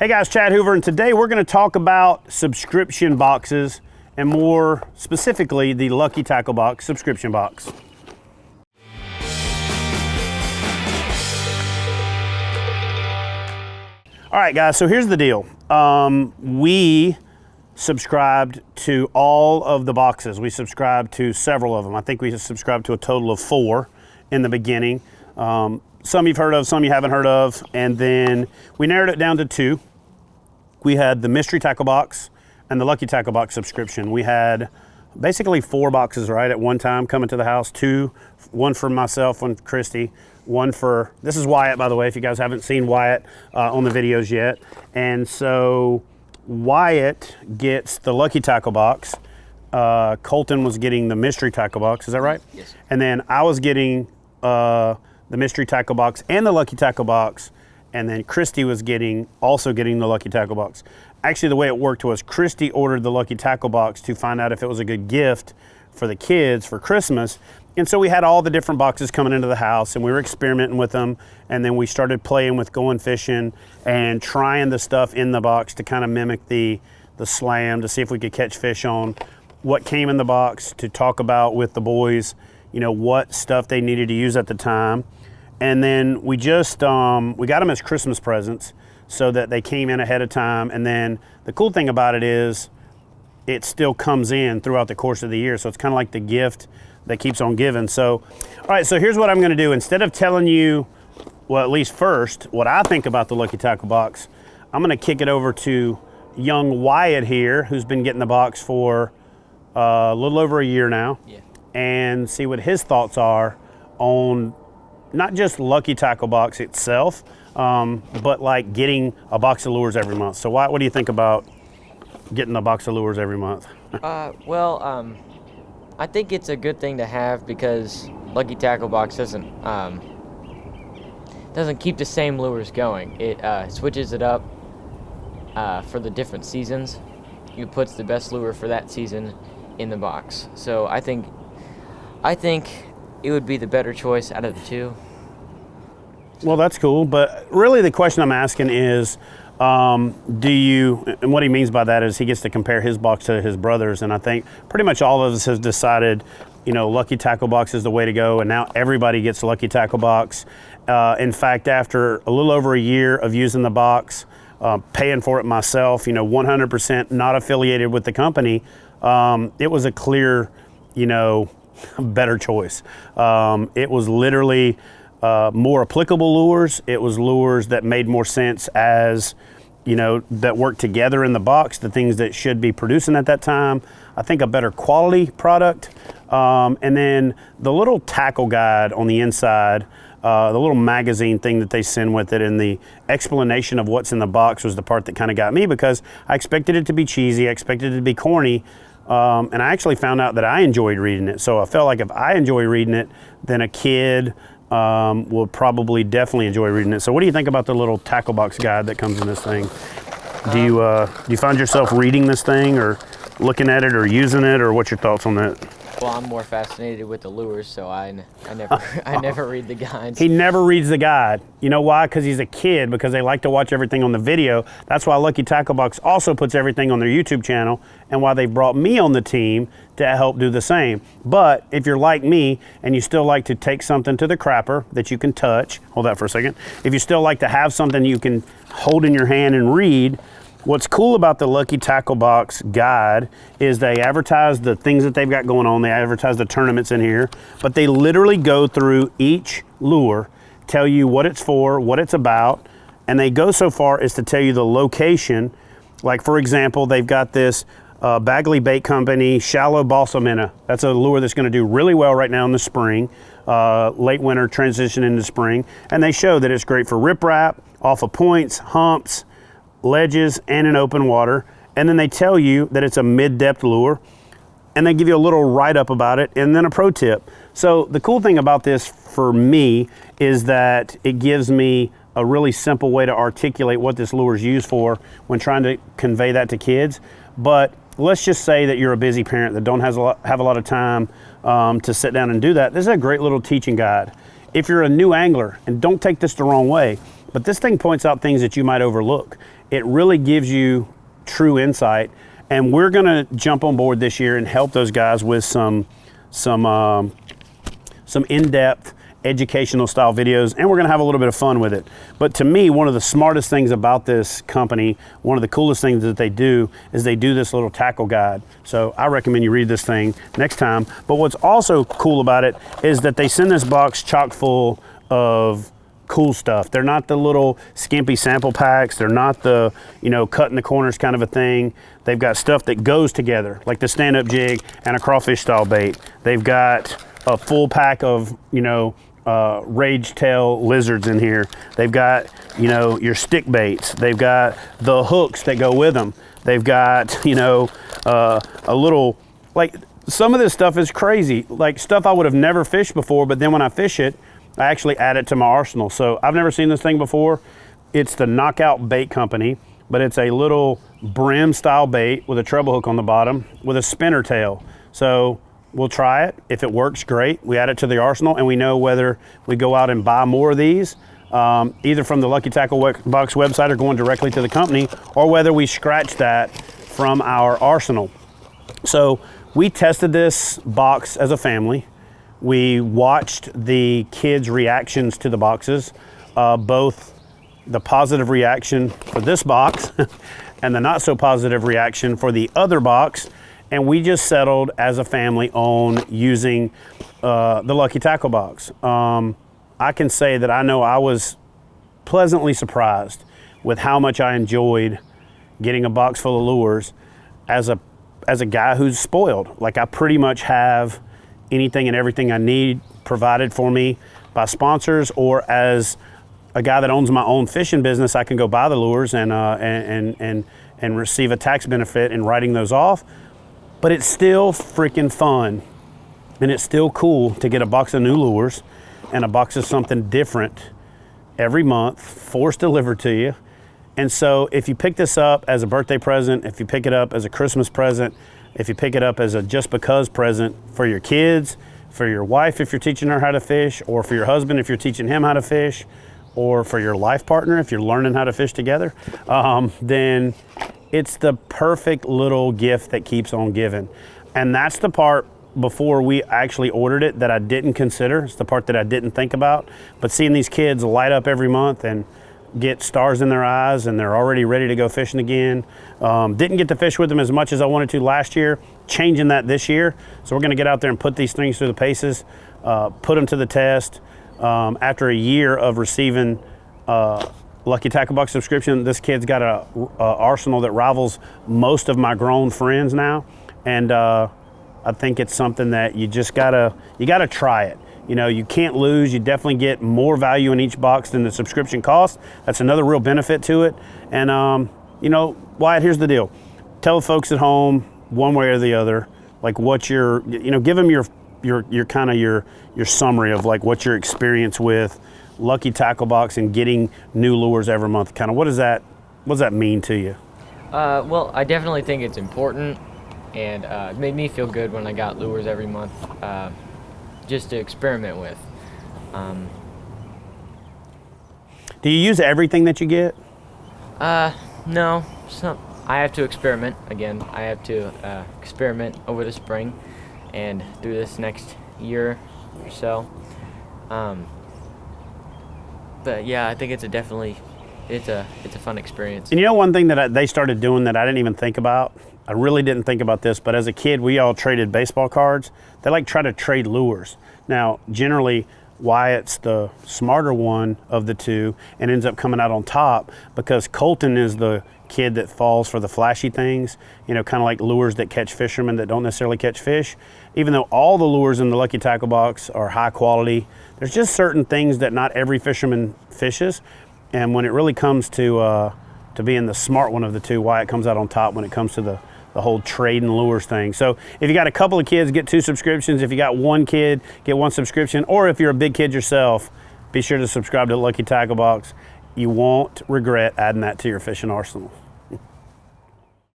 Hey guys, Chad Hoover, and today we're going to talk about subscription boxes, and more specifically, the Lucky Tackle Box subscription box. All right, guys, so here's the deal. We subscribed to all of the boxes. We subscribed to several of them. I think we subscribed to a total of 4 in the beginning. Some you've heard of, some you haven't heard of, and then we narrowed it down to 2. We had the Mystery Tackle Box and the Lucky Tackle Box subscription. We had basically 4 boxes, right, at one time coming to the house. 2, one for myself, one for Christy, one for, this is Wyatt, by the way, if you guys haven't seen Wyatt on the videos yet. And so Wyatt gets the Lucky Tackle Box. Colton was getting the Mystery Tackle Box, is that right? Yes. And then I was getting the Mystery Tackle Box and the Lucky Tackle Box, and then Christy was also getting the Lucky Tackle Box. Actually, the way it worked was Christy ordered the Lucky Tackle Box to find out if it was a good gift for the kids for Christmas. And so we had all the different boxes coming into the house, and we were experimenting with them, and then we started playing with going fishing and trying the stuff in the box to kind of mimic the slam, to see if we could catch fish on what came in the box, to talk about with the boys, you know, what stuff they needed to use at the time. And then we just, we got them as Christmas presents so that they came in ahead of time. And then the cool thing about it is it still comes in throughout the course of the year. So it's kind of like the gift that keeps on giving. So, all right, so here's what I'm gonna do. Instead of telling you, well, at least first, what I think about the Lucky Tackle Box, I'm gonna kick it over to young Wyatt here, who's been getting the box for a little over a year now. Yeah. And see what his thoughts are on not just Lucky Tackle Box itself, but like getting a box of lures every month. So what do you think about getting a box of lures every month? I think it's a good thing to have because Lucky Tackle Box doesn't keep the same lures going. It switches it up for the different seasons. It puts the best lure for that season in the box. So I think it would be the better choice out of the 2. Well, that's cool, but really the question I'm asking is, and what he means by that is he gets to compare his box to his brother's, and I think pretty much all of us have decided, you know, Lucky Tackle Box is the way to go, and now everybody gets a Lucky Tackle Box. In fact, after a little over a year of using the box, paying for it myself, you know, 100% not affiliated with the company, it was a clear, you know, better choice. It was literally more applicable lures. It was lures that made more sense as, you know, that work together in the box, the things that should be producing at that time. I think a better quality product. And then the little tackle guide on the inside, the little magazine thing that they send with it, and the explanation of what's in the box was the part that kind of got me, because I expected it to be cheesy, I expected it to be corny. And I actually found out that I enjoyed reading it. So I felt like if I enjoy reading it, then a kid will probably definitely enjoy reading it. So what do you think about the little tackle box guide that comes in this thing? Do you find yourself reading this thing or looking at it or using it, or what's your thoughts on that? Well, I'm more fascinated with the lures, so I never read the guides. He never reads the guide. You know why? Because he's a kid, because they like to watch everything on the video. That's why Lucky Tackle Box also puts everything on their YouTube channel, and why they brought me on the team to help do the same. But if you're like me and you still like to take something to the crapper that you can touch, hold that for a second. If you still like to have something you can hold in your hand and read, what's cool about the Lucky Tackle Box guide is they advertise the things that they've got going on. They advertise the tournaments in here, but they literally go through each lure, tell you what it's for, what it's about, and they go so far as to tell you the location. Like, for example, they've got this Bagley Bait Company Shallow Balsa Minnow. That's a lure that's going to do really well right now in the spring, late winter, transition into spring. And they show that it's great for riprap, off of points, humps, ledges, and in open water. And then they tell you that it's a mid-depth lure, and they give you a little write-up about it and then a pro tip. So the cool thing about this for me is that it gives me a really simple way to articulate what this lure is used for when trying to convey that to kids. But let's just say that you're a busy parent that don't have a lot of time to sit down and do that. This is a great little teaching guide. If you're a new angler, and don't take this the wrong way, but this thing points out things that you might overlook. it really gives you true insight. And we're going to jump on board this year and help those guys with some in-depth educational style videos, and we're going to have a little bit of fun with it. But to me, one of the smartest things about this company, one of the coolest things that they do is they do this little tackle guide. So I recommend you read this thing next time. But what's also cool about it is that they send this box chock full of cool stuff. They're not the little skimpy sample packs. They're not the, cut in the corners kind of a thing. They've got stuff that goes together, like the stand-up jig and a crawfish style bait. They've got a full pack of, rage tail lizards in here. They've got, your stick baits. They've got the hooks that go with them. They've got, a little, like, some of this stuff is crazy. Like stuff I would have never fished before, but then when I fish it, I actually add it to my arsenal. So I've never seen this thing before. It's the Knockout Bait Company, but it's a little brim style bait with a treble hook on the bottom with a spinner tail. So we'll try it. If it works, great. We add it to the arsenal, and we know whether we go out and buy more of these, either from the Lucky Tackle Box website or going directly to the company, or whether we scratch that from our arsenal. So we tested this box as a family. We watched the kids' reactions to the boxes, both the positive reaction for this box and the not so positive reaction for the other box. And we just settled as a family on using the Lucky Tackle Box. I can say that I know I was pleasantly surprised with how much I enjoyed getting a box full of lures as a guy who's spoiled. Like, I pretty much have anything and everything I need provided for me by sponsors, or as a guy that owns my own fishing business, I can go buy the lures and receive a tax benefit in writing those off. But it's still freaking fun, and it's still cool to get a box of new lures and a box of something different every month, forced delivered to you. And so if you pick this up as a birthday present, if you pick it up as a Christmas present, if you pick it up as a just because present for your kids, for your wife if you're teaching her how to fish, or for your husband if you're teaching him how to fish, or for your life partner if you're learning how to fish together, then it's the perfect little gift that keeps on giving. And that's the part before we actually ordered it that I didn't consider. It's the part that I didn't think about. But seeing these kids light up every month and get stars in their eyes, and they're already ready to go fishing again. Didn't get to fish with them as much as I wanted to last year, changing that this year. So we're gonna get out there and put these things through the paces, put them to the test. After a year of receiving Lucky Tackle Box subscription, this kid's got a arsenal that rivals most of my grown friends now. And I think it's something that you gotta try it. You can't lose. You definitely get more value in each box than the subscription cost. That's another real benefit to it. And Wyatt, here's the deal. Tell the folks at home one way or the other, like what give them your kind of your summary of like what your experience with Lucky Tackle Box and getting new lures every month. Kind of what does that mean to you? Well, I definitely think it's important, and it made me feel good when I got lures every month. Just to experiment with. Do you use everything that you get? No. I have to experiment. Again, I have to experiment over the spring and through this next year or so. But yeah, I think it's a fun experience. And one thing that they started doing that I didn't even think about, I really didn't think about this, but as a kid, we all traded baseball cards. They try to trade lures. Now, generally, Wyatt's the smarter one of the two and ends up coming out on top because Colton is the kid that falls for the flashy things, kind of like lures that catch fishermen that don't necessarily catch fish. Even though all the lures in the Lucky Tackle Box are high quality, there's just certain things that not every fisherman fishes. And when it really comes to being the smart one of the two, Wyatt comes out on top when it comes to the whole trade and lures thing. So if you got a couple of kids, get 2 subscriptions. If you got one kid, get 1 subscription. Or if you're a big kid yourself, be sure to subscribe to Lucky Tackle Box. You won't regret adding that to your fishing arsenal.